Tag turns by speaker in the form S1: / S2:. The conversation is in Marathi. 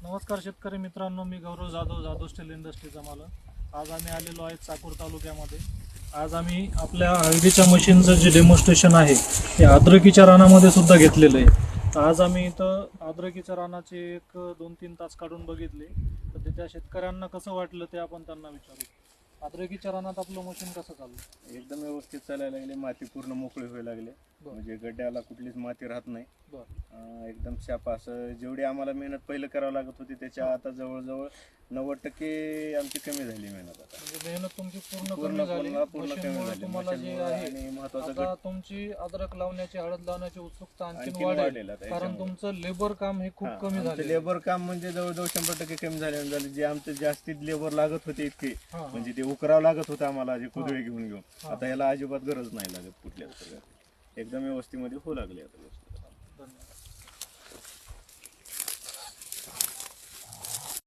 S1: नमस्कार शेतकरी मित्रांनो, मी गौरव जाधव स्टील इंडस्ट्रीचा मालक. आज आम्ही आलेलो आहे चाकूर तालुक्यामध्ये. आज आम्ही आपल्या हळदीच्या मशीनचं जे डेमॉन्स्ट्रेशन आहे ते अद्रकीच्या रानामध्ये सुद्धा घेतलेलं आहे. तर आज आम्ही इथं अद्रकीच्या रानाचे एक 2-3 तास काढून बघितले. तर ते त्या शेतकऱ्यांना कसं वाटलं ते आपण त्यांना विचारू. अद्रकीच्या रानात आपलं मशीन कसं चाललं?
S2: एकदम व्यवस्थित चालायला लागले. माती पूर्ण मोकळी व्हायला लागली. म्हणजे गड्ड्याला कुठलीच माती राहत नाही. एकदम शाप असं जेवढी आम्हाला मेहनत पहिलं करावं लागत होती त्याच्या आता जवळजवळ 90% आमची कमी झाली मेहनत. आता
S1: म्हणजे मेहनत तुमची पूर्ण कमी झाली. मशीनमुळे तुम्हाला जे आहे
S2: आणि महत्वाचं
S1: आता तुमची अद्रक लावण्याची, हळद लावण्याची उत्सुकता आणखी वाढेल. कारण तुमचं लेबर काम हे खूप कमी झालं.
S2: लेबर काम म्हणजे जवळजवळ 100% कमी झाले. जे आमचं जास्तीत लेबर लागत होते इतके, म्हणजे ते उकरावं लागत होतं आम्हाला, जे कुदळे घेऊन आता याला अजिबात गरज नाही लागत कुठल्याच प्रकारे. एकदम व्यवस्थितमध्ये होऊ लागले आता.
S1: धन्यवाद.